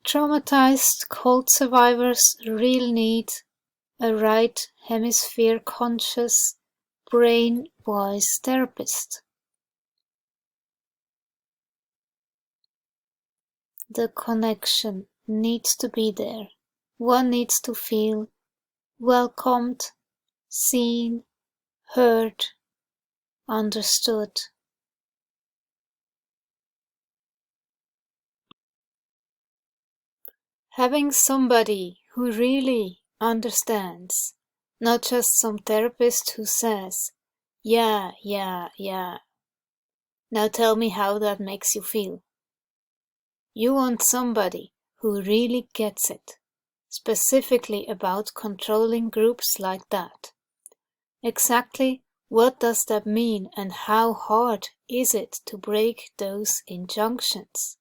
Traumatized cult survivors really need a right hemisphere conscious, brain-wise therapist. The connection needs to be there. One needs to feel welcomed, seen, heard, understood. Having somebody who really understands, not just some therapist who says, yeah, now tell me how that makes you feel. You want somebody who really gets it, specifically about controlling groups like that. Exactly what does that mean and how hard is it to break those injunctions?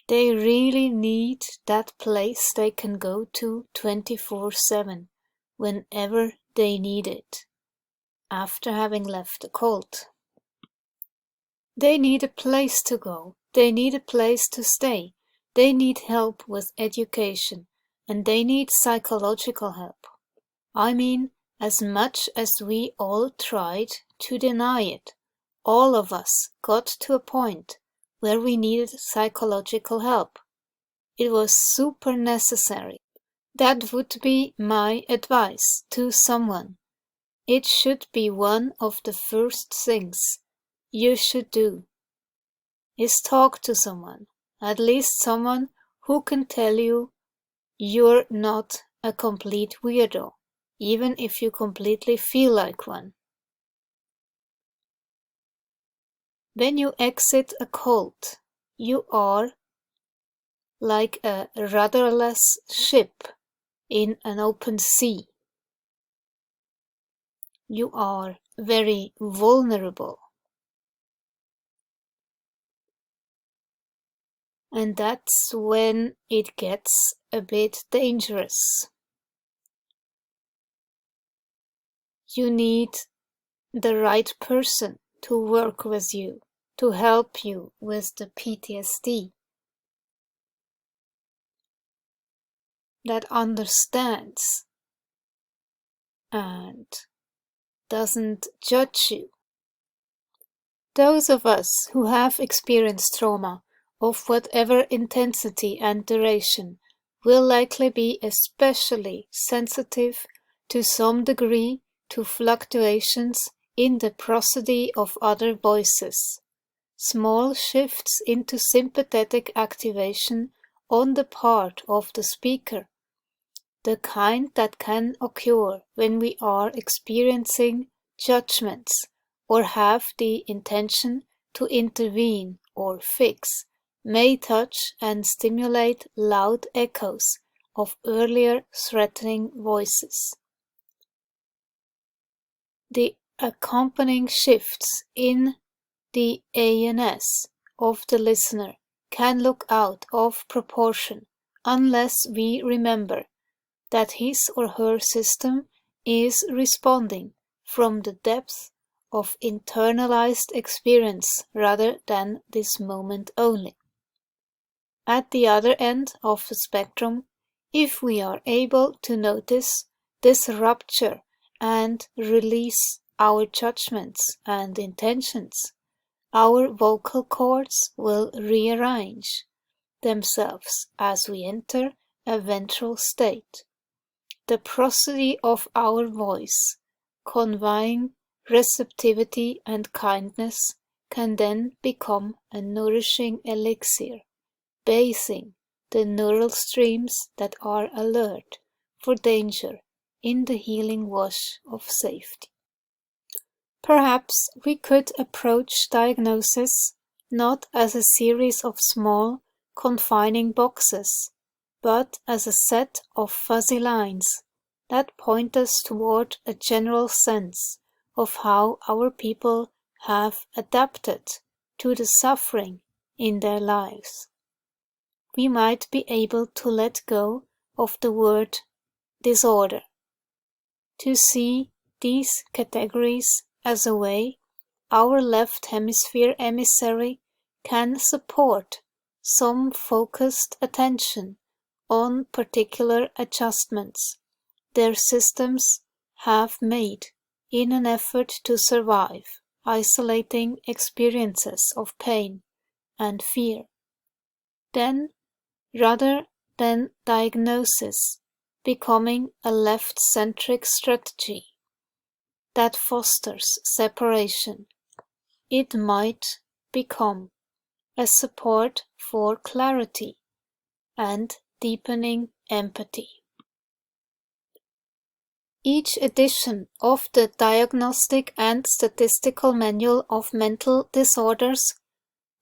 They really need that place they can go to 24/7 whenever they need it, after having left the cult. They need a place to go, they need a place to stay, they need help with education, and they need psychological help. I mean, as much as we all tried to deny it, all of us got to a point where we needed psychological help. It was super necessary. That would be my advice to someone. It should be one of the first things you should do, is talk to someone, at least someone who can tell you you're not a complete weirdo, even if you completely feel like one. When you exit a cult, you are like a rudderless ship in an open sea. You are very vulnerable. And that's when it gets a bit dangerous. You need the right person to work with you, to help you with the PTSD, that understands and doesn't judge you. Those of us who have experienced trauma of whatever intensity and duration will likely be especially sensitive to some degree to fluctuations in the prosody of other voices, small shifts into sympathetic activation on the part of the speaker, the kind that can occur when we are experiencing judgments or have the intention to intervene or fix, may touch and stimulate loud echoes of earlier threatening voices. The accompanying shifts in the ANS of the listener can look out of proportion unless we remember that his or her system is responding from the depth of internalized experience rather than this moment only. At the other end of the spectrum, if we are able to notice this rupture and release our judgments and intentions, our vocal cords will rearrange themselves as we enter a ventral state. The prosody of our voice, conveying receptivity and kindness, can then become a nourishing elixir, bathing the neural streams that are alert for danger in the healing wash of safety. Perhaps we could approach diagnosis not as a series of small, confining boxes, but as a set of fuzzy lines that point us toward a general sense of how our people have adapted to the suffering in their lives. We might be able to let go of the word disorder, to see these categories as a way our left hemisphere emissary can support some focused attention on particular adjustments their systems have made in an effort to survive isolating experiences of pain and fear. Then, rather than diagnosis becoming a left-centric strategy that fosters separation, it might become a support for clarity and deepening empathy. Each edition of the Diagnostic and Statistical Manual of Mental Disorders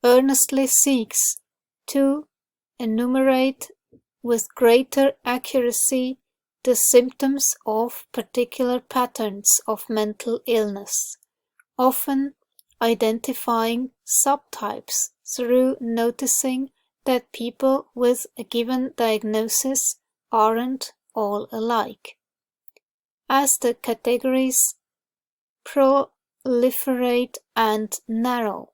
earnestly seeks to enumerate with greater accuracy the symptoms of particular patterns of mental illness, often identifying subtypes through noticing that people with a given diagnosis aren't all alike. As the categories proliferate and narrow,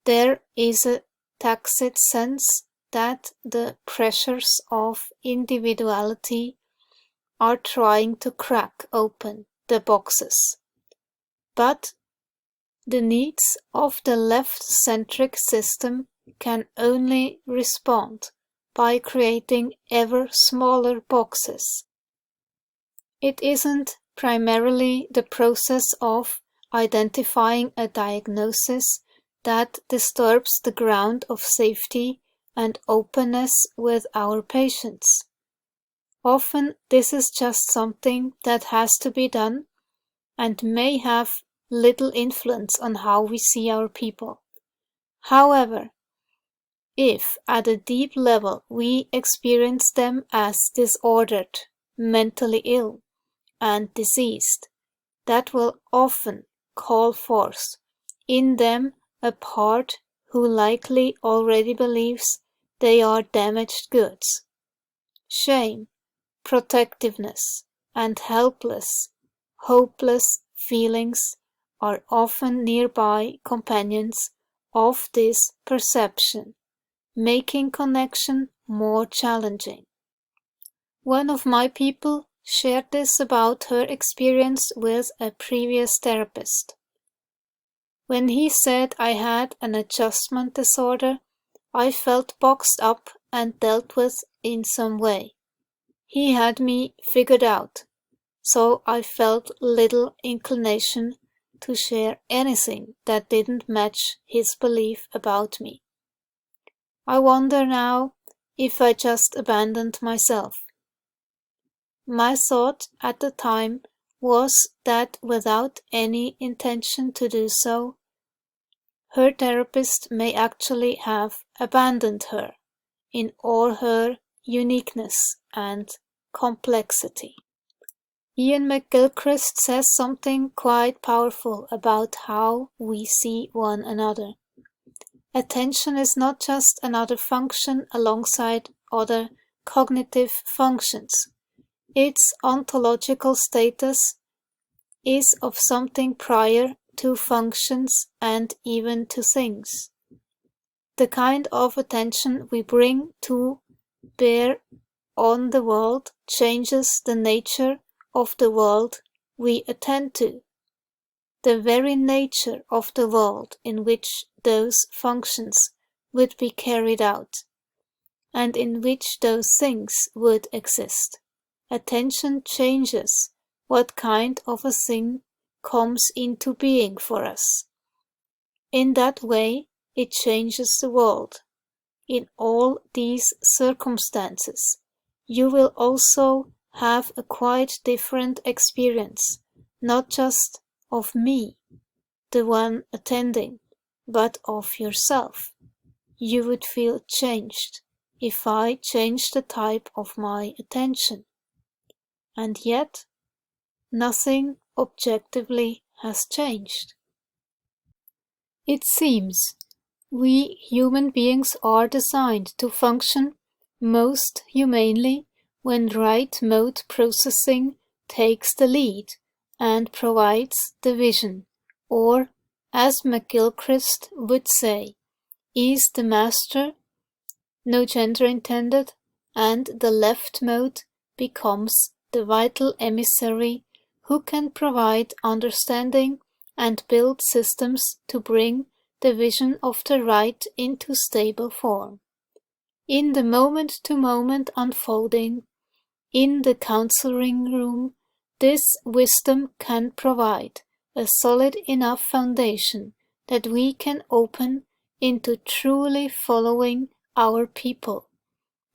there is a tacit sense that the pressures of individuality are trying to crack open the boxes. But the needs of the left-centric system can only respond by creating ever smaller boxes. It isn't primarily the process of identifying a diagnosis that disturbs the ground of safety and openness with our patients. Often this is just something that has to be done and may have little influence on how we see our people. However, if at a deep level we experience them as disordered, mentally ill, and diseased, that will often call forth in them a part who likely already believes they are damaged goods. Shame, protectiveness, and helpless, hopeless feelings are often nearby companions of this perception, making connection more challenging. One of my people shared this about her experience with a previous therapist. When he said I had an adjustment disorder, I felt boxed up and dealt with in some way. He had me figured out, so I felt little inclination to share anything that didn't match his belief about me. I wonder now if I just abandoned myself. My thought at the time was that without any intention to do so, her therapist may actually have abandoned her in all her uniqueness and complexity. Ian McGilchrist says something quite powerful about how we see one another. Attention is not just another function alongside other cognitive functions. Its ontological status is of something prior to functions and even to things. The kind of attention we bring to bear on the world changes the nature of the world we attend to, the very nature of the world in which those functions would be carried out, and in which those things would exist. Attention changes what kind of a thing comes into being for us. In that way, it changes the world. In all these circumstances, you will also have a quite different experience, not just of me, the one attending, but of yourself. You would feel changed if I changed the type of my attention. And yet, nothing objectively has changed. It seems we human beings are designed to function most humanely when right mode processing takes the lead and provides the vision, or, as McGilchrist would say, is the master, no gender intended, and the left mode becomes the vital emissary who can provide understanding and build systems to bring the vision of the right into stable form. In the moment-to-moment unfolding, in the counseling room, this wisdom can provide a solid enough foundation that we can open into truly following our people.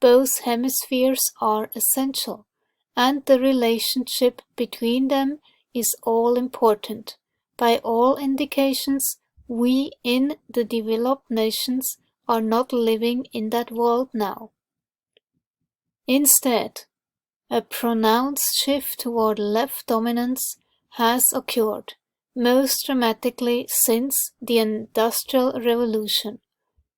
Both hemispheres are essential, and the relationship between them is all important. By all indications, we in the developed nations are not living in that world now. Instead, a pronounced shift toward left dominance has occurred, most dramatically since the Industrial Revolution.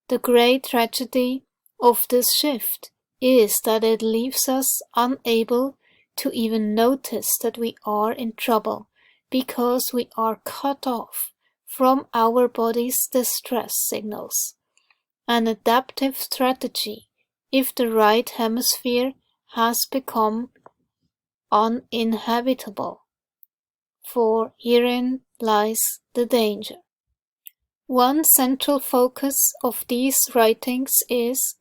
The great tragedy of this shift is that it leaves us unable to even notice that we are in trouble because we are cut off from our body's distress signals. An adaptive strategy, if the right hemisphere has become uninhabitable, for herein lies the danger. One central focus of these writings is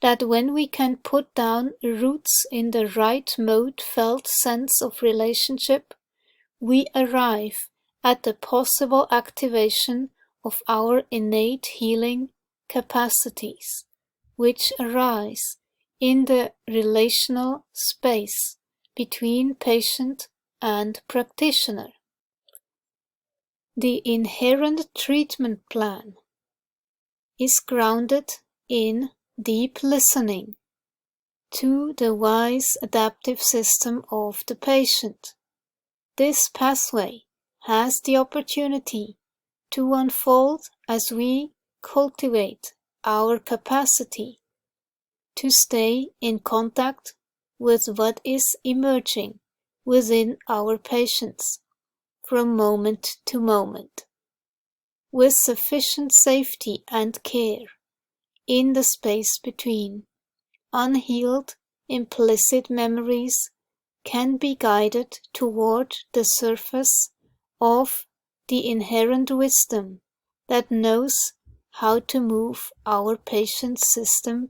that when we can put down roots in the right mode felt sense of relationship, we arrive at the possible activation of our innate healing capacities, which arise in the relational space between patient and practitioner. The inherent treatment plan is grounded in deep listening to the wise adaptive system of the patient. This pathway has the opportunity to unfold as we cultivate our capacity to stay in contact with what is emerging within our patients from moment to moment, with sufficient safety and care in the space between. Unhealed, implicit memories can be guided toward the surface of the inherent wisdom that knows how to move our patient's system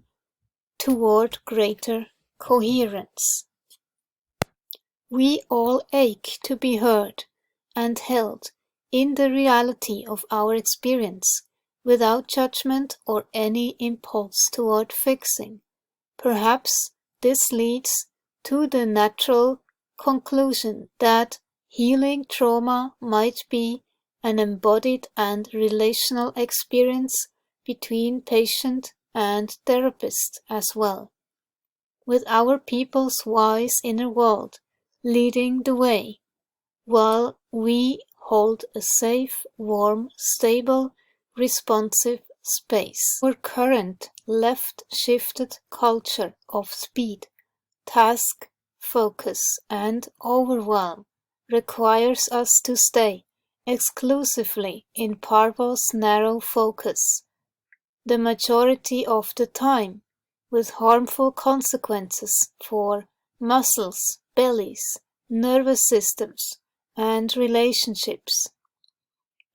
toward greater coherence. We all ache to be heard and held in the reality of our experience without judgment or any impulse toward fixing. Perhaps this leads to the natural conclusion that healing trauma might be an embodied and relational experience between patient and therapist as well, with our people's wise inner world leading the way, while we hold a safe, warm, stable, responsive space. Our current left-shifted culture of speed, task, focus, and overwhelm requires us to stay exclusively in Parval's narrow focus, the majority of the time, with harmful consequences for muscles, bellies, nervous systems, and relationships.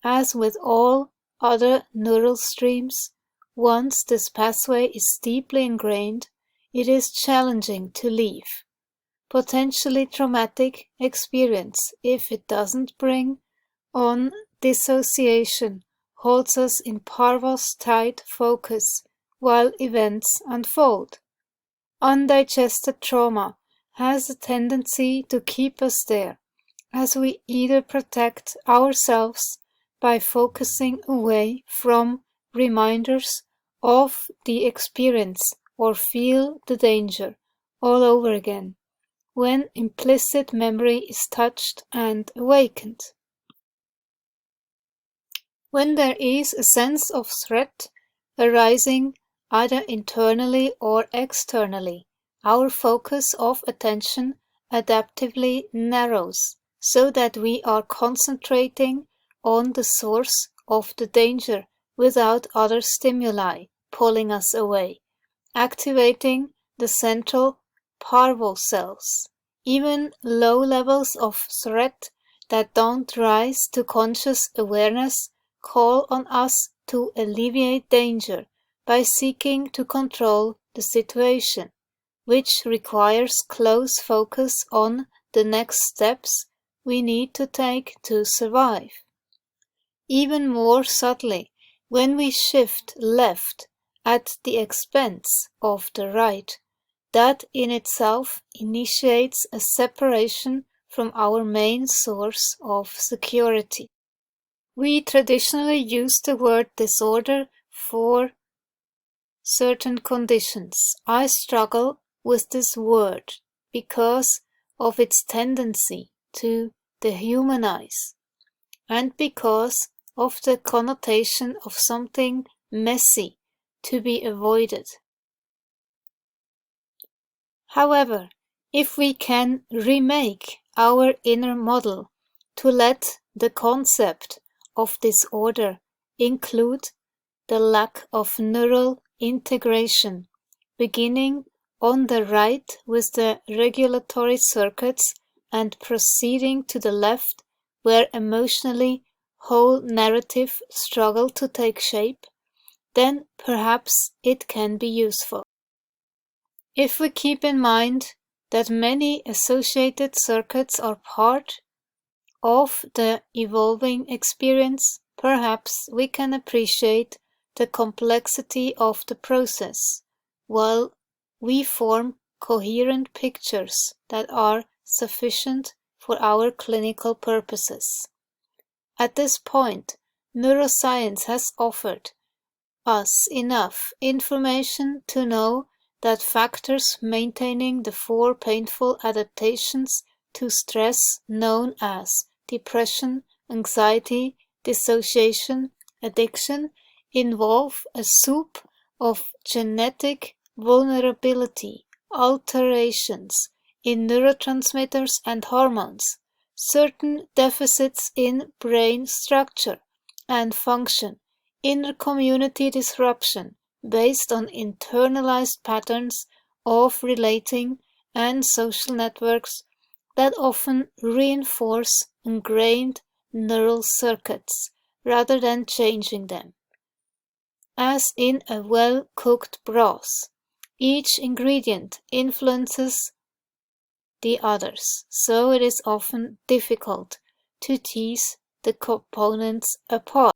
As with all other neural streams, once this pathway is deeply ingrained, it is challenging to leave. Potentially traumatic experience, if it doesn't bring on dissociation, holds us in Parval's tight focus while events unfold. Undigested trauma has a tendency to keep us there, as we either protect ourselves by focusing away from reminders of the experience or feel the danger all over again when implicit memory is touched and awakened. When there is a sense of threat arising either internally or externally, our focus of attention adaptively narrows so that we are concentrating on the source of the danger without other stimuli pulling us away, activating the central parvo cells. Even low levels of threat that don't rise to conscious awareness call on us to alleviate danger by seeking to control the situation, which requires close focus on the next steps we need to take to survive. Even more subtly, when we shift left at the expense of the right, that in itself initiates a separation from our main source of security. We traditionally use the word disorder for certain conditions. I struggle with this word because of its tendency to dehumanize and because of the connotation of something messy to be avoided. However, if we can remake our inner model to let the concept of disorder include the lack of neural integration, beginning on the right with the regulatory circuits and proceeding to the left where emotionally whole narrative struggle to take shape, then perhaps it can be useful. If we keep in mind that many associated circuits are part of the evolving experience, perhaps we can appreciate the complexity of the process, while we form coherent pictures that are sufficient for our clinical purposes. At this point, neuroscience has offered us enough information to know that factors maintaining the 4 painful adaptations to stress known as depression, anxiety, dissociation, addiction involve a soup of genetic vulnerability, alterations in neurotransmitters and hormones, certain deficits in brain structure and function, inner community disruption based on internalized patterns of relating and social networks that often reinforce ingrained neural circuits rather than changing them. As in a well-cooked broth, each ingredient influences the others, so it is often difficult to tease the components apart.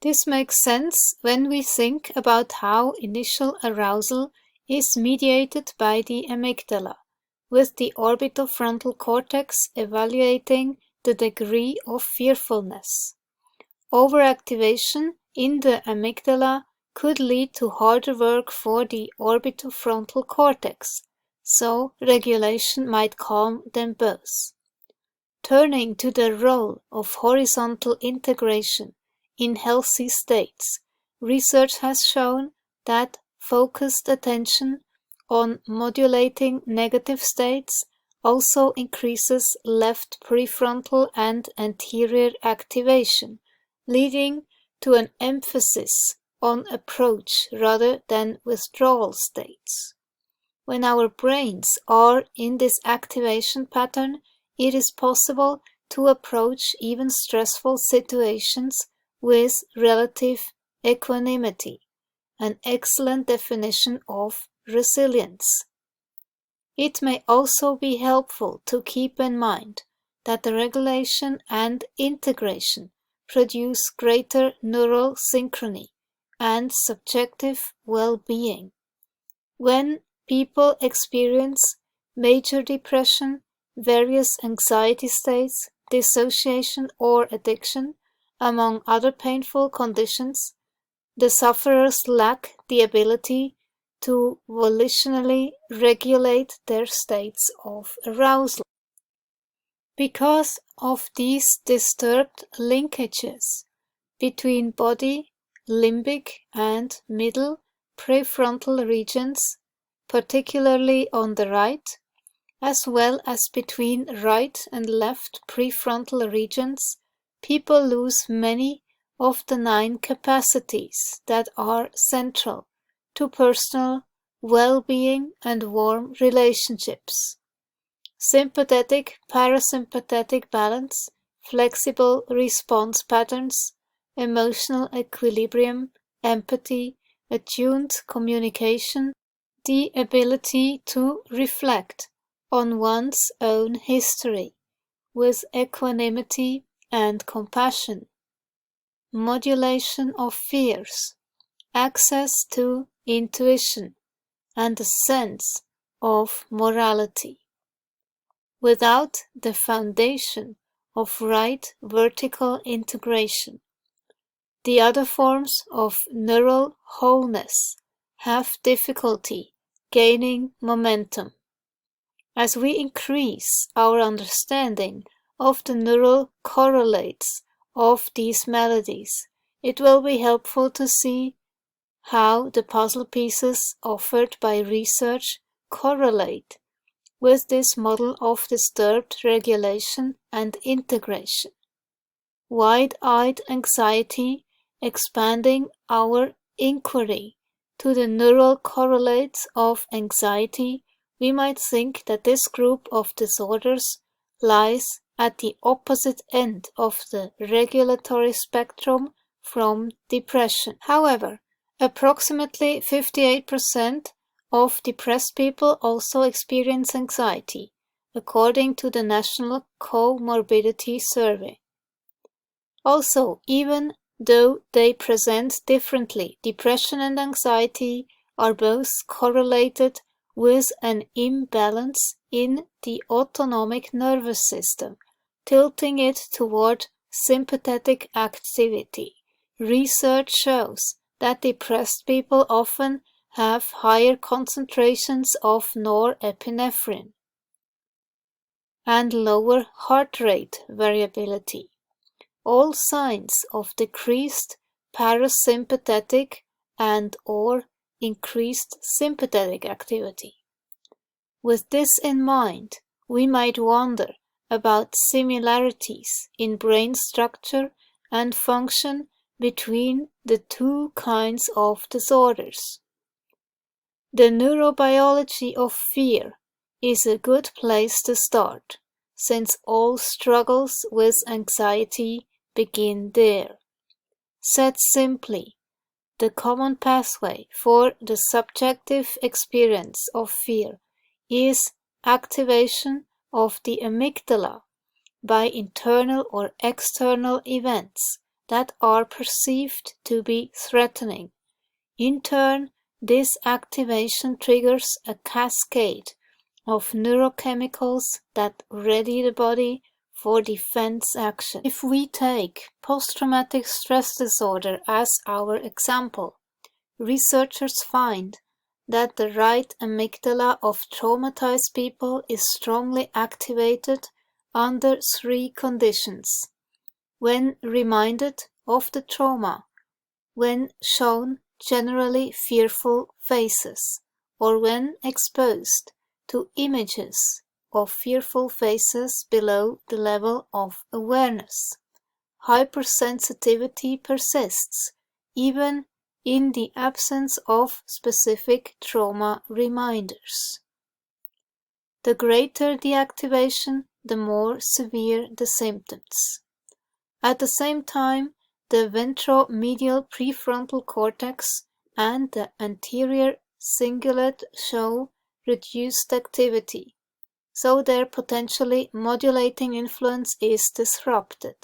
This makes sense when we think about how initial arousal is mediated by the amygdala, with the orbitofrontal cortex evaluating the degree of fearfulness. Overactivation in the amygdala could lead to harder work for the orbitofrontal cortex, so regulation might calm them both. Turning to the role of horizontal integration in healthy states, research has shown that focused attention on modulating negative states also increases left prefrontal and anterior activation, leading to an emphasis on approach rather than withdrawal states. When our brains are in this activation pattern, it is possible to approach even stressful situations with relative equanimity, an excellent definition of resilience. It may also be helpful to keep in mind that the regulation and integration produce greater neural synchrony and subjective well-being. When people experience major depression, various anxiety states, dissociation or addiction, among other painful conditions, the sufferers lack the ability to volitionally regulate their states of arousal. Because of these disturbed linkages between body, limbic, and middle prefrontal regions, particularly on the right, as well as between right and left prefrontal regions, people lose many of the 9 capacities that are central to personal well-being and warm relationships. Sympathetic parasympathetic balance, flexible response patterns, emotional equilibrium, empathy, attuned communication, the ability to reflect on one's own history with equanimity and compassion, modulation of fears, access to intuition, and a sense of morality. Without the foundation of right vertical integration, the other forms of neural wholeness have difficulty gaining momentum. As we increase our understanding of the neural correlates of these melodies, it will be helpful to see how the puzzle pieces offered by research correlate with this model of disturbed regulation and integration. Wide-eyed anxiety, expanding our inquiry to the neural correlates of anxiety, we might think that this group of disorders lies at the opposite end of the regulatory spectrum from depression. However, approximately 58% of depressed people also experience anxiety, according to the National Comorbidity Survey. Also, even though they present differently, depression and anxiety are both correlated with an imbalance in the autonomic nervous system, tilting it toward sympathetic activity. Research shows that depressed people often have higher concentrations of norepinephrine and lower heart rate variability, all signs of decreased parasympathetic and/or increased sympathetic activity. With this in mind, we might wonder about similarities in brain structure and function between the two kinds of disorders. The neurobiology of fear is a good place to start, since all struggles with anxiety begin there. Said simply, the common pathway for the subjective experience of fear is activation of the amygdala by internal or external events that are perceived to be threatening. In turn, this activation triggers a cascade of neurochemicals that ready the body for defense action. If we take post-traumatic stress disorder as our example, researchers find that the right amygdala of traumatized people is strongly activated under 3 conditions: when reminded of the trauma, when shown generally fearful faces, or when exposed to images of fearful faces below the level of awareness. Hypersensitivity persists, even in the absence of specific trauma reminders. The greater the activation, the more severe the symptoms. At the same time, the ventromedial prefrontal cortex and the anterior cingulate show reduced activity, so their potentially modulating influence is disrupted.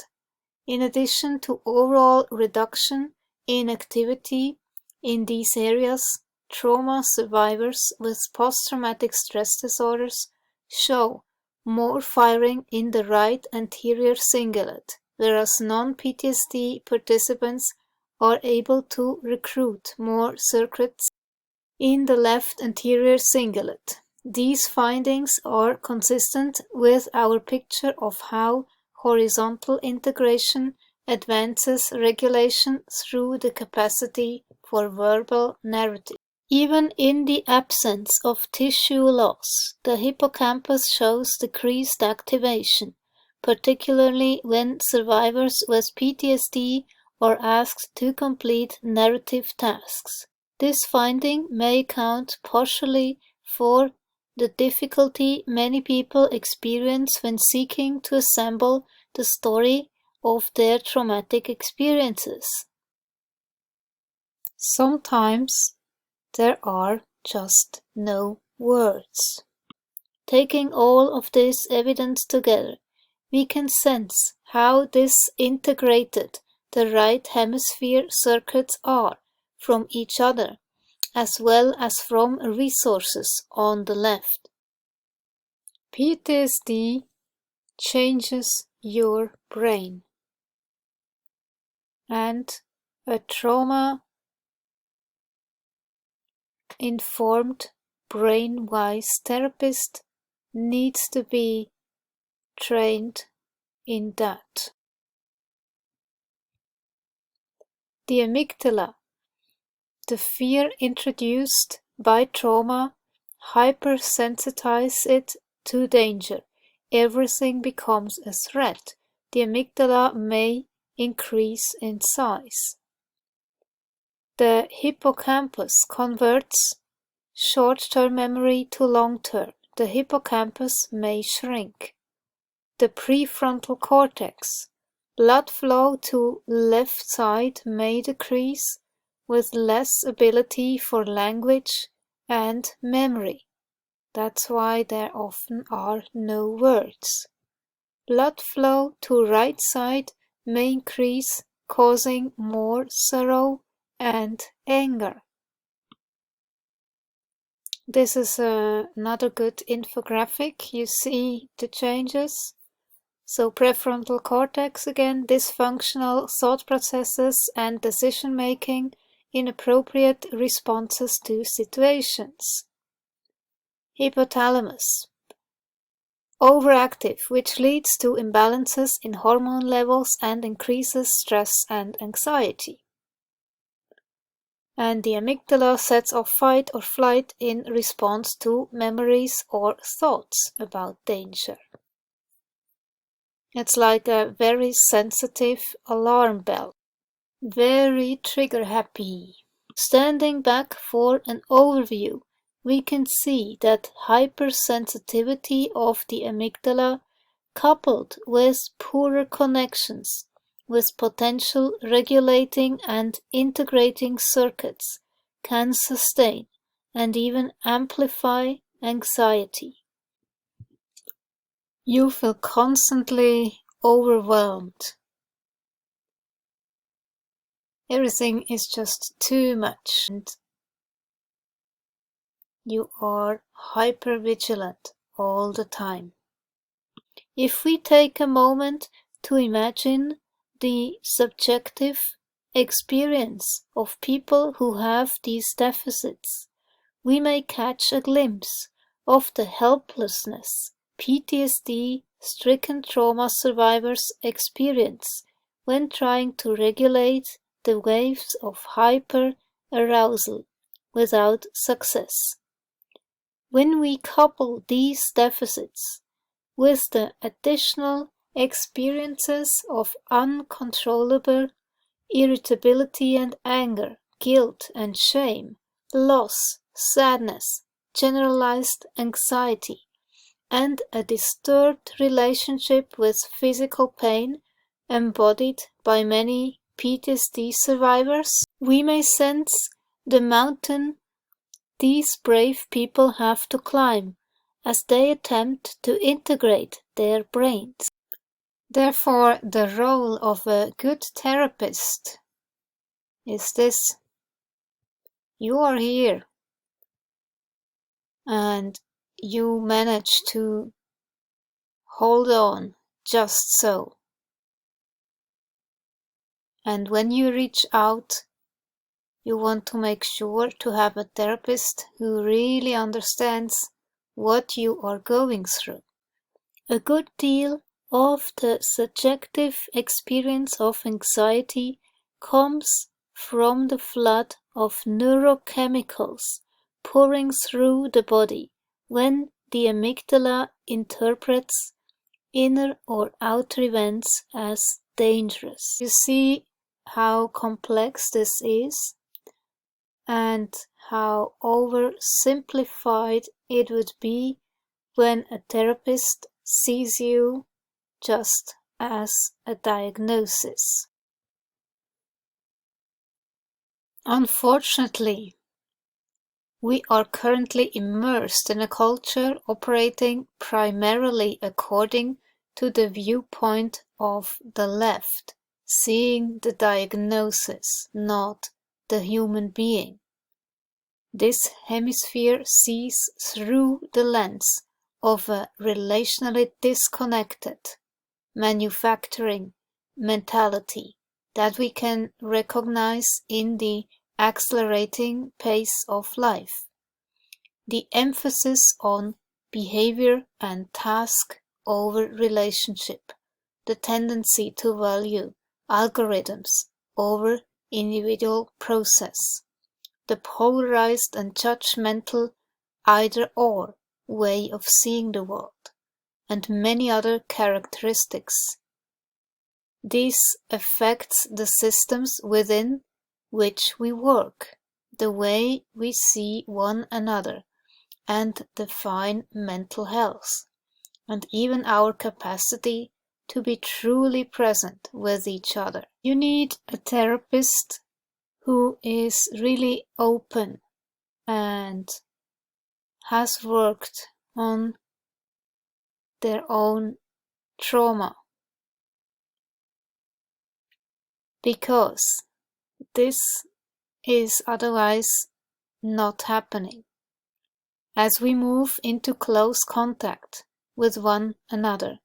In addition to overall reduction in activity in these areas, trauma survivors with post-traumatic stress disorders show more firing in the right anterior cingulate, whereas non-PTSD participants are able to recruit more circuits in the left anterior cingulate. These findings are consistent with our picture of how horizontal integration advances regulation through the capacity for verbal narrative. Even in the absence of tissue loss, the hippocampus shows decreased activation, particularly when survivors with PTSD or asked to complete narrative tasks. This finding may account partially for the difficulty many people experience when seeking to assemble the story of their traumatic experiences. Sometimes there are just no words. Taking all of this evidence together, we can sense how disintegrated the right hemisphere circuits are from each other, as well as from resources on the left. PTSD changes your brain, and a trauma-informed brain-wise therapist needs to be trained in that. The amygdala, the fear introduced by trauma, hypersensitize it to danger. Everything becomes a threat. The amygdala may increase in size. The hippocampus converts short-term memory to long-term. The hippocampus may shrink. The prefrontal cortex, blood flow to left side may decrease with less ability for language and memory. That's why there often are no words. Blood flow to right side may increase, causing more sorrow and anger. This is another good infographic. You see the changes. So prefrontal cortex again, dysfunctional thought processes and decision making, inappropriate responses to situations. Hypothalamus, overactive, which leads to imbalances in hormone levels and increases stress and anxiety. And the amygdala sets off fight or flight in response to memories or thoughts about danger. It's like a very sensitive alarm bell. Very trigger happy. Standing back for an overview, we can see that hypersensitivity of the amygdala coupled with poorer connections with potential regulating and integrating circuits can sustain and even amplify anxiety. You feel constantly overwhelmed. Everything is just too much, and you are hypervigilant all the time. If we take a moment to imagine the subjective experience of people who have these deficits, we may catch a glimpse of the helplessness PTSD-stricken trauma survivors experience when trying to regulate the waves of hyper-arousal without success. When we couple these deficits with the additional experiences of uncontrollable irritability and anger, guilt and shame, loss, sadness, generalized anxiety, and a disturbed relationship with physical pain embodied by many PTSD survivors, we may sense the mountain these brave people have to climb as they attempt to integrate their brains. Therefore, the role of a good therapist is this: you are here and you manage to hold on just so. And when you reach out, you want to make sure to have a therapist who really understands what you are going through. A good deal of the subjective experience of anxiety comes from the flood of neurochemicals pouring through the body when the amygdala interprets inner or outer events as dangerous. You see how complex this is and how oversimplified it would be when a therapist sees you just as a diagnosis. Unfortunately, we are currently immersed in a culture operating primarily according to the viewpoint of the left, seeing the diagnosis, not the human being. This hemisphere sees through the lens of a relationally disconnected manufacturing mentality that we can recognize in the accelerating pace of life. The emphasis on behavior and task over relationship, the tendency to value algorithms over individual process, the polarized and judgmental either-or way of seeing the world, and many other characteristics. This affects the systems within which we work, the way we see one another, and define mental health, and even our capacity to be truly present with each other. You need a therapist who is really open and has worked on their own trauma, because this is otherwise not happening. As we move into close contact with one another,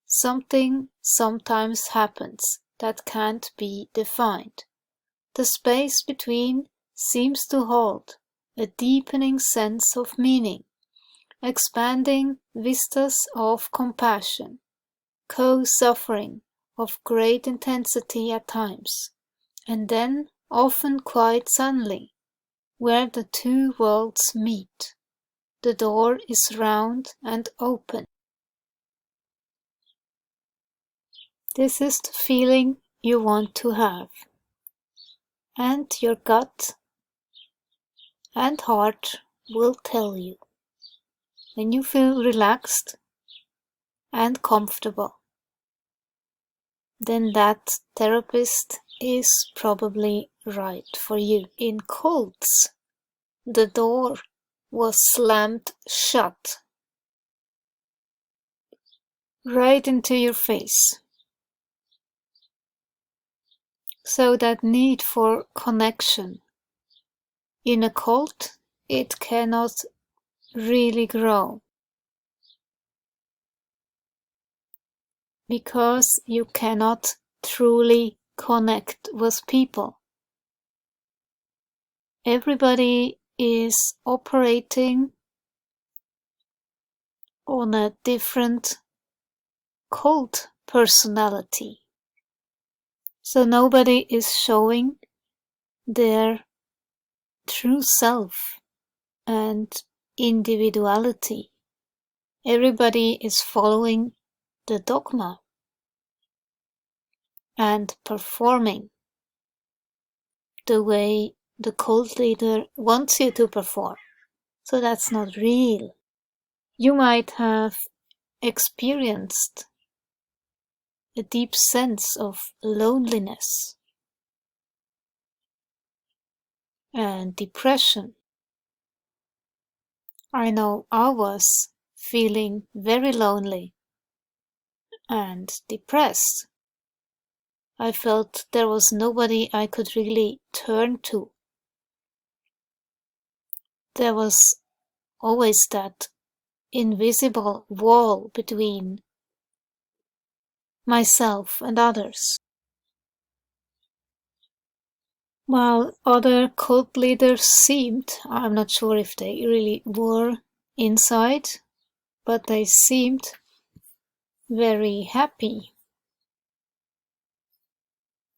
something sometimes happens that can't be defined. The space between seems to hold a deepening sense of meaning, expanding vistas of compassion, co-suffering of great intensity at times, and then, often quite suddenly, where the two worlds meet, the door is round and open. This is the feeling you want to have, and your gut and heart will tell you when you feel relaxed and comfortable. Then that therapist is probably right for you. In cults, the door was slammed shut right into your face. So that need for connection in a cult, it cannot really grow, because you cannot truly connect with people. Everybody is operating on a different cult personality. So nobody is showing their true self and individuality. Everybody is following the dogma and performing the way the cult leader wants you to perform. So that's not real. You might have experienced a deep sense of loneliness and depression. I know I was feeling very lonely and depressed. I felt there was nobody I could really turn to. There was always that invisible wall between myself and others. While other cult leaders seemed, I'm not sure if they really were inside, but they seemed very happy.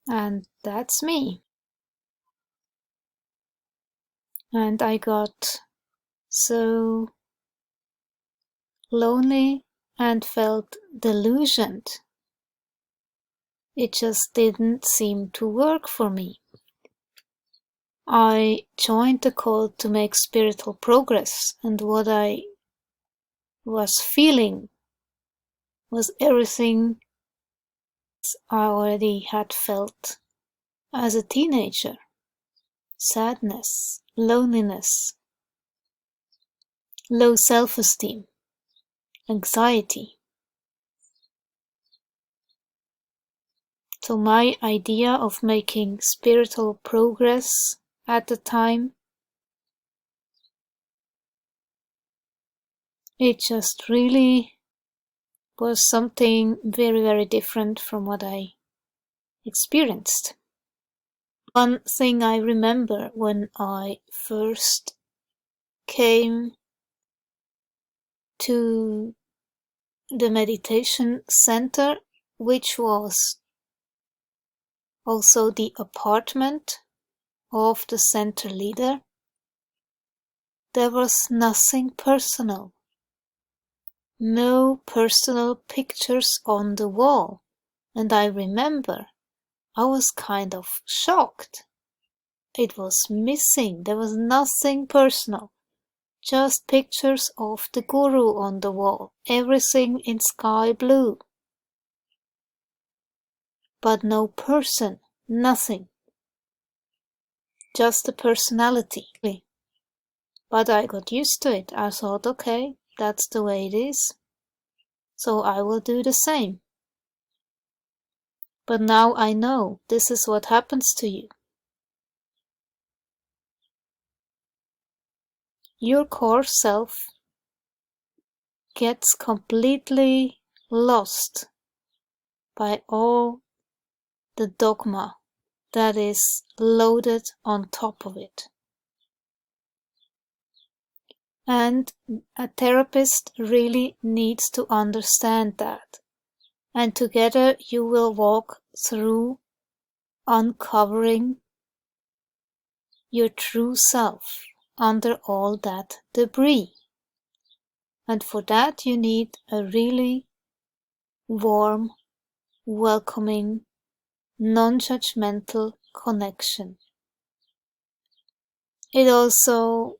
And that's me. And I got so lonely and felt delusioned It just didn't seem to work for me. I joined the cult to make spiritual progress, and what I was feeling was everything I already had felt as a teenager. Sadness, loneliness, low self-esteem, anxiety. So my idea of making spiritual progress at the time, it just really was something very, very different from what I experienced. One thing I remember when I first came to the meditation center, which was also the apartment of the center leader, there was nothing personal. No personal pictures on the wall, and I remember I was kind of shocked. It was missing. There was nothing personal. Just pictures of the guru on the wall. Everything in sky blue. But no person. Nothing. Just the personality. But I got used to it. I thought, okay, that's the way it is. So I will do the same. But now I know this is what happens to you. Your core self gets completely lost by all the dogma that is loaded on top of it. And a therapist really needs to understand that. And together you will walk through uncovering your true self under all that debris. And for that you need a really warm, welcoming, non-judgmental connection. It also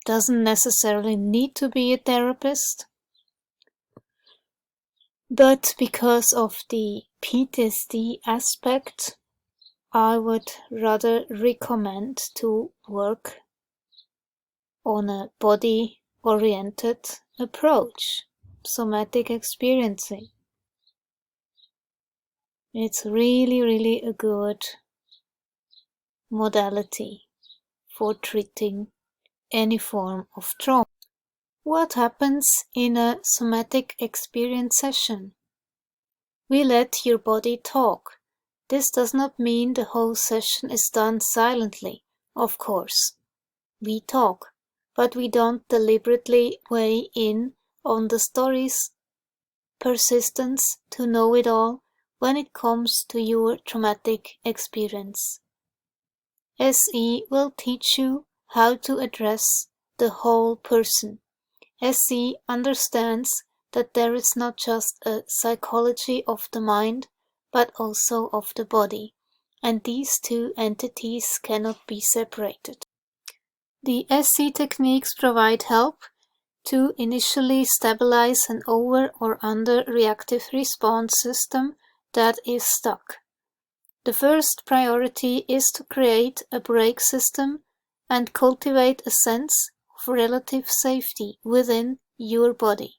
doesn't necessarily need to be a therapist, but because of the PTSD aspect, I would rather recommend to work on a body-oriented approach, somatic experiencing. It's really, really a good modality for treating any form of trauma. What happens in a somatic experience session? We let your body talk. This does not mean the whole session is done silently, of course. We talk, but we don't deliberately weigh in on the story's persistence to know it all when it comes to your traumatic experience. SE will teach you how to address the whole person. SE understands that there is not just a psychology of the mind, but also of the body, and these two entities cannot be separated. The SE techniques provide help to initially stabilize an over or under reactive response system that is stuck. The first priority is to create a brake system and cultivate a sense of relative safety within your body.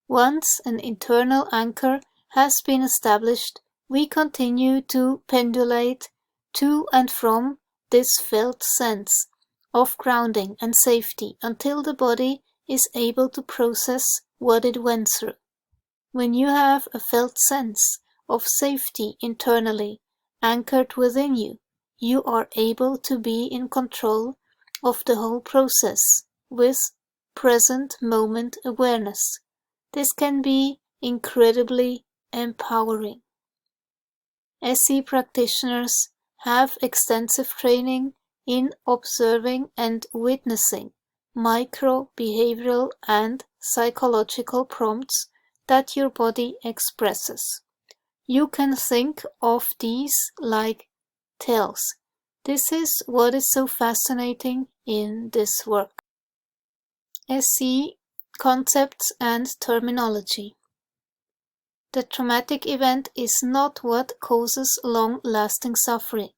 Once an internal anchor has been established, we continue to pendulate to and from this felt sense of grounding and safety until the body is able to process what it went through. When you have a felt sense of safety internally anchored within you, you are able to be in control of the whole process with present moment awareness. This can be incredibly empowering. SE practitioners have extensive training in observing and witnessing micro-behavioral and psychological prompts that your body expresses. You can think of these like tells. This is what is so fascinating in this work. SE concepts and terminology. The traumatic event is not what causes long-lasting suffering.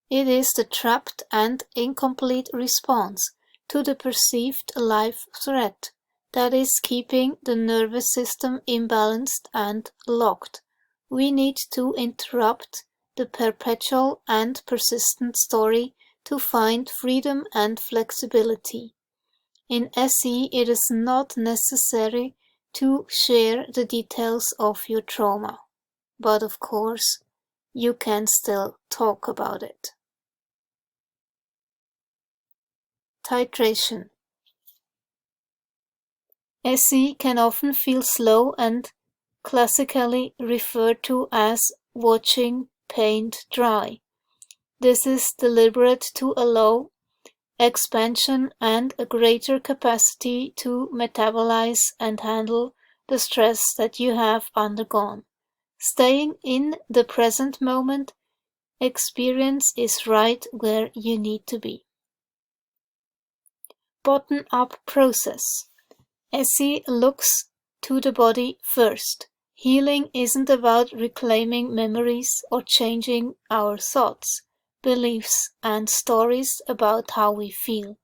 It is the trapped and incomplete response to the perceived life threat that is keeping the nervous system imbalanced and locked. We need to interrupt the perpetual and persistent story to find freedom and flexibility. In SE, it is not necessary to share the details of your trauma, but of course, you can still talk about it. Titration. SE can often feel slow and classically referred to as watching paint dry. This is deliberate to allow expansion and a greater capacity to metabolize and handle the stress that you have undergone. Staying in the present moment, experience is right where you need to be. Bottom-up process. SE looks to the body first. Healing isn't about reclaiming memories or changing our thoughts, beliefs, and stories about how we feel.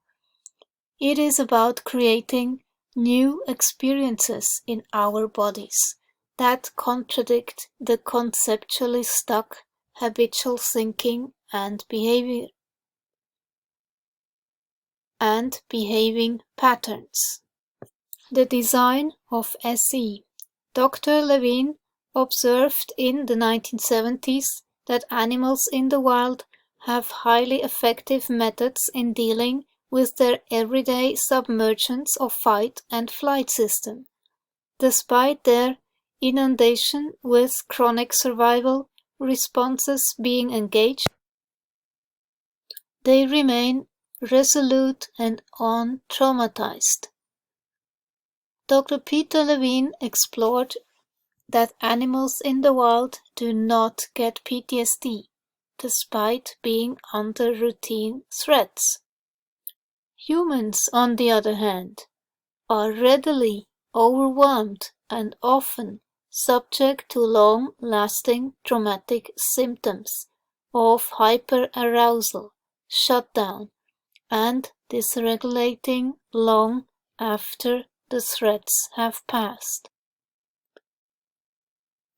It is about creating new experiences in our bodies that contradict the conceptually stuck habitual thinking and behavior and behaving patterns. The design of SE. Dr. Levine observed in the 1970s that animals in the wild have highly effective methods in dealing with their everyday submergence of fight and flight system. Despite their inundation with chronic survival responses being engaged, they remain resolute and untraumatized. Dr. Peter Levine explored that animals in the wild do not get PTSD, despite being under routine threats. Humans, on the other hand, are readily overwhelmed and often subject to long-lasting traumatic symptoms of hyperarousal, shutdown, and dysregulating long after the threats have passed.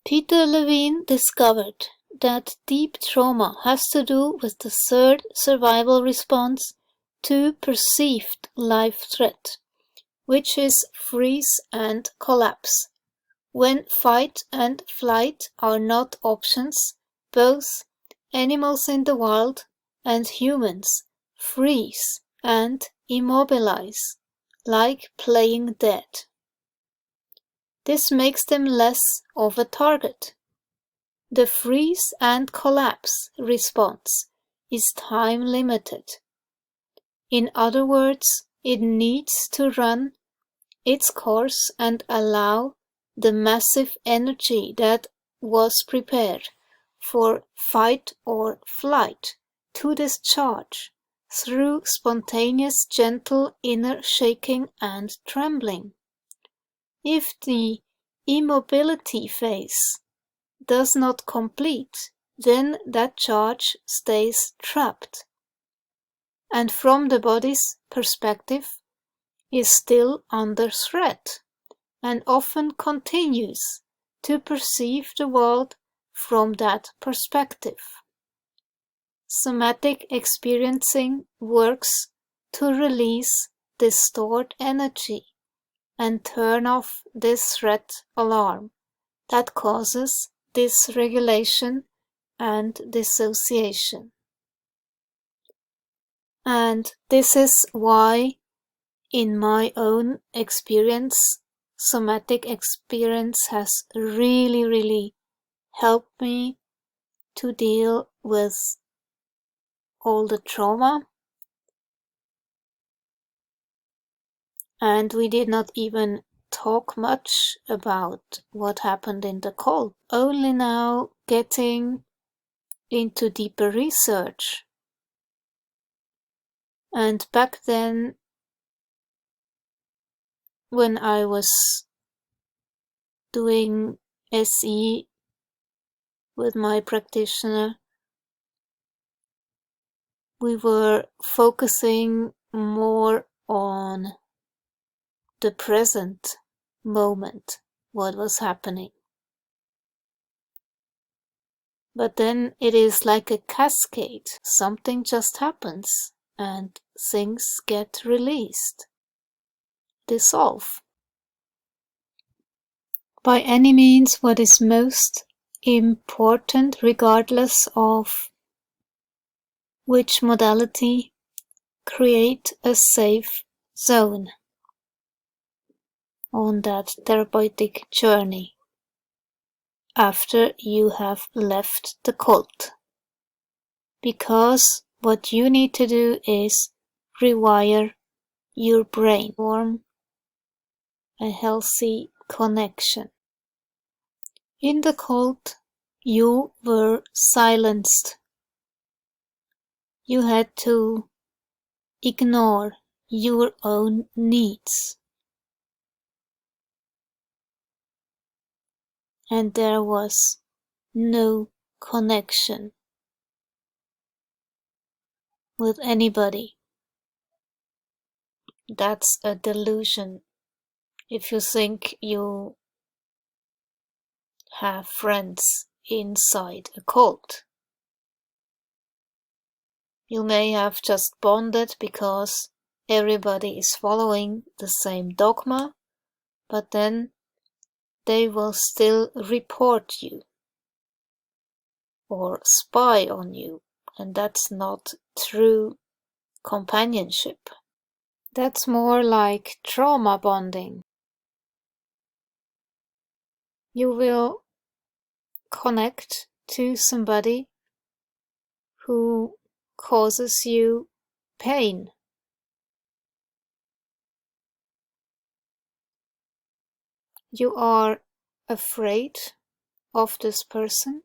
Peter Levine discovered that deep trauma has to do with the third survival response to perceived life threat, which is freeze and collapse. When fight and flight are not options, both animals in the wild and humans freeze and immobilize, like playing dead. This makes them less of a target. The freeze and collapse response is time limited. In other words, it needs to run its course and allow the massive energy that was prepared for fight or flight to discharge through spontaneous gentle inner shaking and trembling. If the immobility phase does not complete, then that charge stays trapped, and from the body's perspective is still under threat, and often continues to perceive the world from that perspective. Somatic experiencing works to release this stored energy and turn off this threat alarm that causes dysregulation and dissociation. And this is why, in my own experience, somatic experience has really helped me to deal with all the trauma. And we did not even talk much about what happened in the cult, only now getting into deeper research. And back then, when I was doing SE with my practitioner, we were focusing more on the present moment, what was happening. But then it is like a cascade. Something just happens and things get released, dissolve. By any means, what is most important, regardless of which modality, create a safe zone on that therapeutic journey after you have left the cult. Because what you need to do is rewire your brain, form a healthy connection. In the cult, you were silenced. You had to ignore your own needs. And there was no connection with anybody. That's a delusion. If you think you have friends inside a cult, you may have just bonded because everybody is following the same dogma, but then they will still report you or spy on you, and that's not true companionship. That's more like trauma bonding. You will connect to somebody who causes you pain. You are afraid of this person,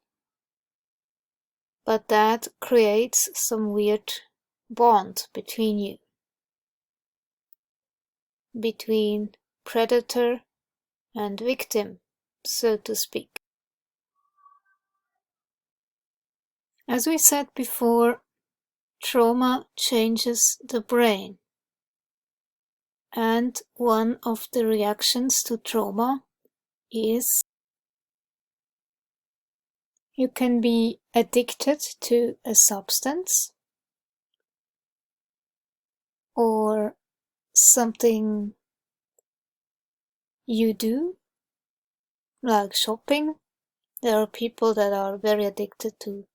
but that creates some weird bond between you, between predator and victim, so to speak. As we said before, trauma changes the brain, and one of the reactions to trauma is you can be addicted to a substance or something you do, like shopping. There are people that are very addicted to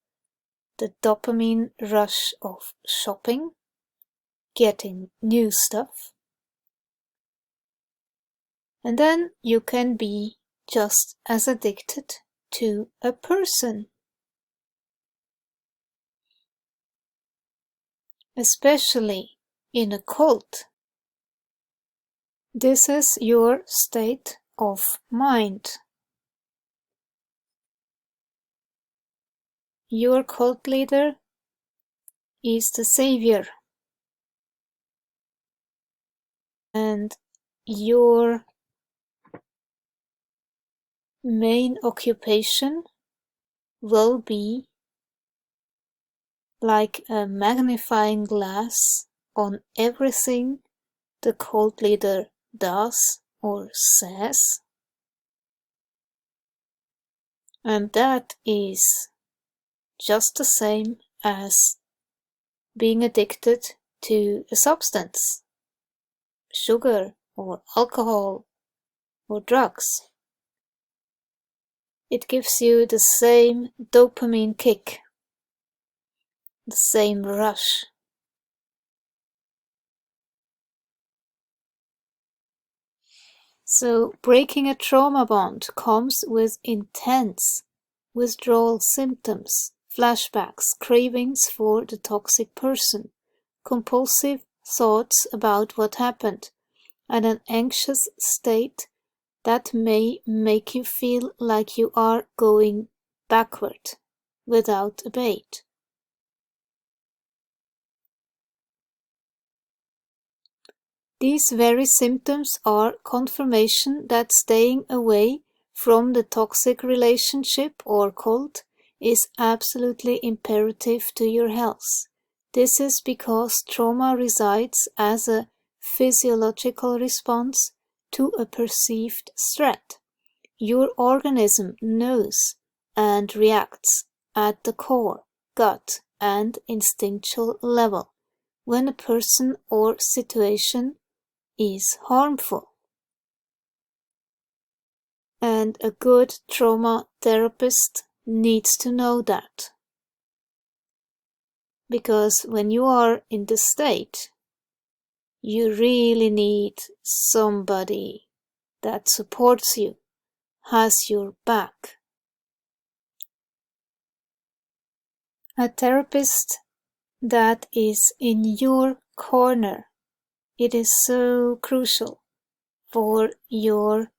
the dopamine rush of shopping, getting new stuff. And then you can be just as addicted to a person. Especially in a cult. This is your state of mind. Your cult leader is the savior. And your main occupation will be like a magnifying glass on everything the cult leader does or says. And that is just the same as being addicted to a substance, sugar or alcohol or drugs. It gives you the same dopamine kick, the same rush. So breaking a trauma bond comes with intense withdrawal symptoms, flashbacks, cravings for the toxic person, compulsive thoughts about what happened, and an anxious state that may make you feel like you are going backward without a bait. These very symptoms are confirmation that staying away from the toxic relationship or cult is absolutely imperative to your health. This is because trauma resides as a physiological response to a perceived threat. Your organism knows and reacts at the core, gut, and instinctual level when a person or situation is harmful. And a good trauma therapist needs to know that. Because when you are in this state, you really need somebody that supports you, has your back. A therapist that is in your corner. It is so crucial for your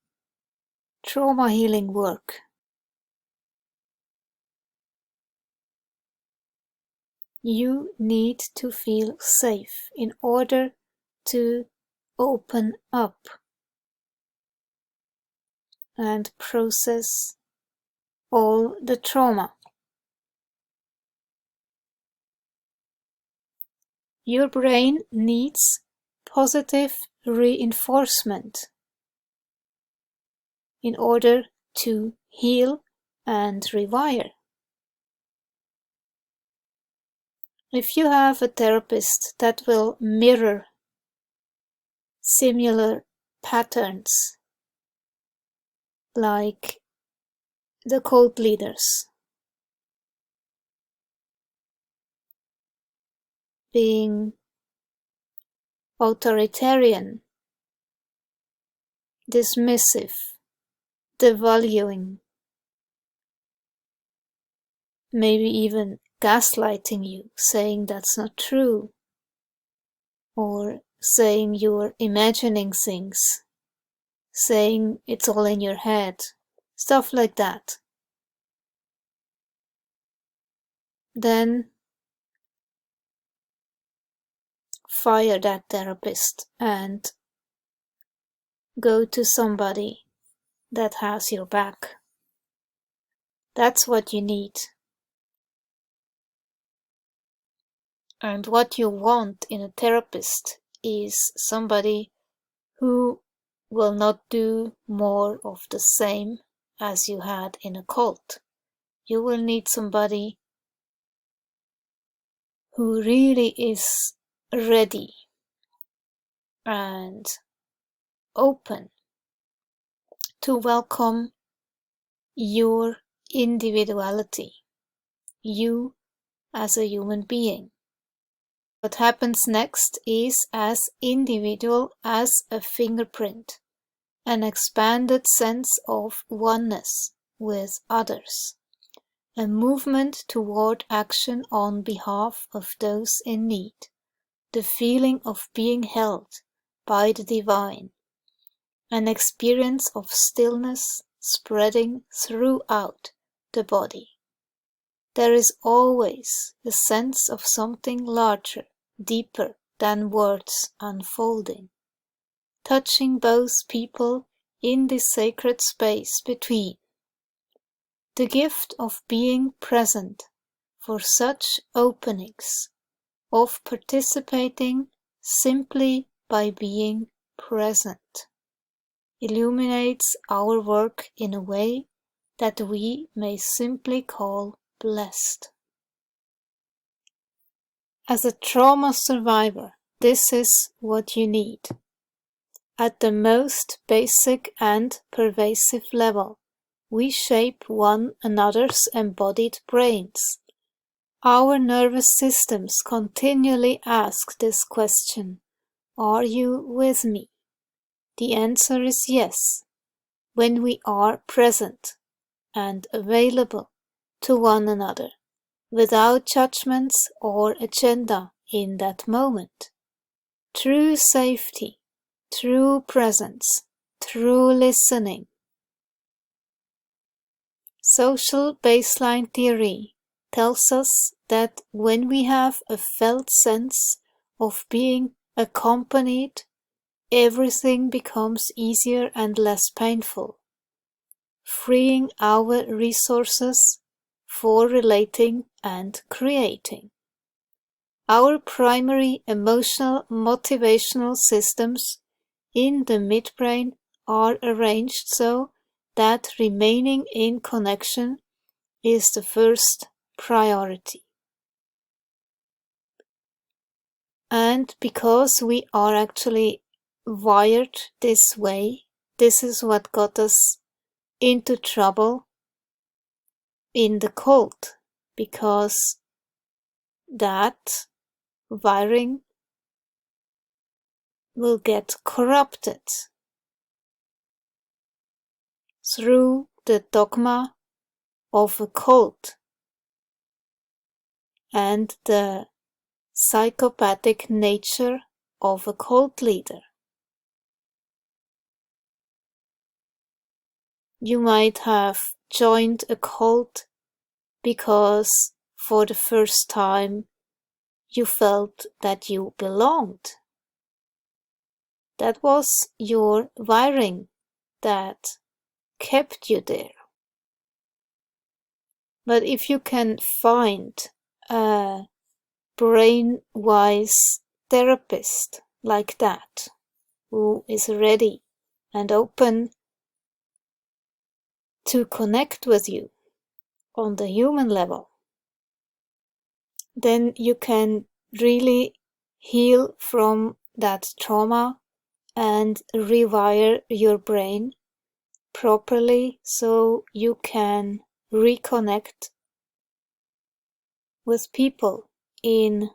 trauma healing work. You need to feel safe in order to open up and process all the trauma. Your brain needs positive reinforcement in order to heal and rewire. If you have a therapist that will mirror similar patterns, like the cult leaders, being authoritarian, dismissive, devaluing, maybe even gaslighting you, saying that's not true, or saying you're imagining things, saying it's all in your head, stuff like that. Then fire that therapist and go to somebody that has your back. That's what you need. And what you want in a therapist is somebody who will not do more of the same as you had in a cult. You will need somebody who really is ready and open to welcome your individuality, you as a human being. What happens next is as individual as a fingerprint, an expanded sense of oneness with others, a movement toward action on behalf of those in need, the feeling of being held by the divine, an experience of stillness spreading throughout the body. There is always a sense of something larger, deeper than words unfolding, touching both people in this sacred space between. The gift of being present for such openings, of participating simply by being present, illuminates our work in a way that we may simply call blessed. As a trauma survivor, this is what you need. At the most basic and pervasive level, we shape one another's embodied brains. Our nervous systems continually ask this question: are you with me? The answer is yes, when we are present and available to one another, without judgments or agenda in that moment. True safety, true presence, through listening. Social baseline theory tells us that when we have a felt sense of being accompanied, everything becomes easier and less painful, freeing our resources for relating and creating. Our primary emotional motivational systems in the midbrain are arranged so that remaining in connection is the first priority. And because we are actually wired this way, this is what got us into trouble in the cult, because that wiring will get corrupted through the dogma of a cult and the psychopathic nature of a cult leader. You might have joined a cult because for the first time you felt that you belonged. That was your wiring that kept you there. But if you can find a brain-wise therapist like that, who is ready and open to connect with you on the human level, then you can really heal from that trauma and rewire your brain properly so you can reconnect with people in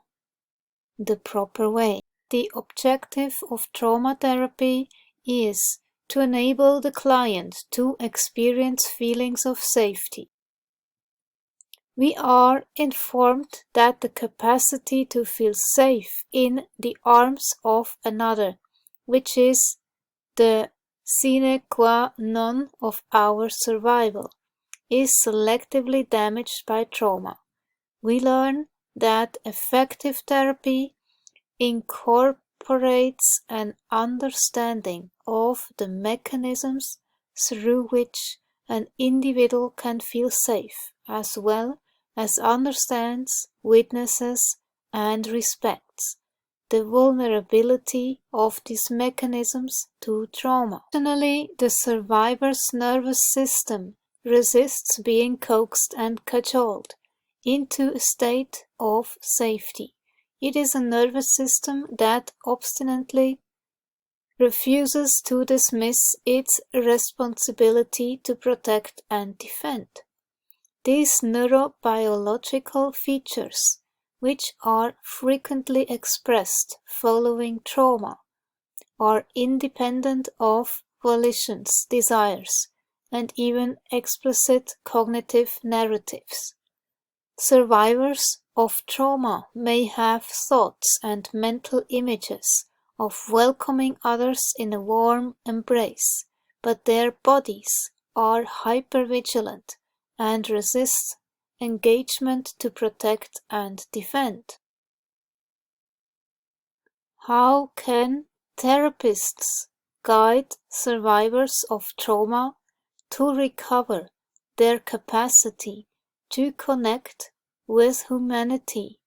the proper way. The objective of trauma therapy is to enable the client to experience feelings of safety. We are informed that the capacity to feel safe in the arms of another, which is the sine qua non of our survival, is selectively damaged by trauma. We learn that effective therapy incorporates an understanding of the mechanisms through which an individual can feel safe, as well as understands, witnesses, and respects the vulnerability of these mechanisms to trauma. Additionally, the survivor's nervous system resists being coaxed and cajoled into a state of safety. It is a nervous system that obstinately refuses to dismiss its responsibility to protect and defend. These neurobiological features, which are frequently expressed following trauma, are independent of volitions, desires, and even explicit cognitive narratives. Survivors of trauma may have thoughts and mental images of welcoming others in a warm embrace, but their bodies are hypervigilant and resist engagement to protect and defend. How can therapists guide survivors of trauma to recover their capacity to connect with humanity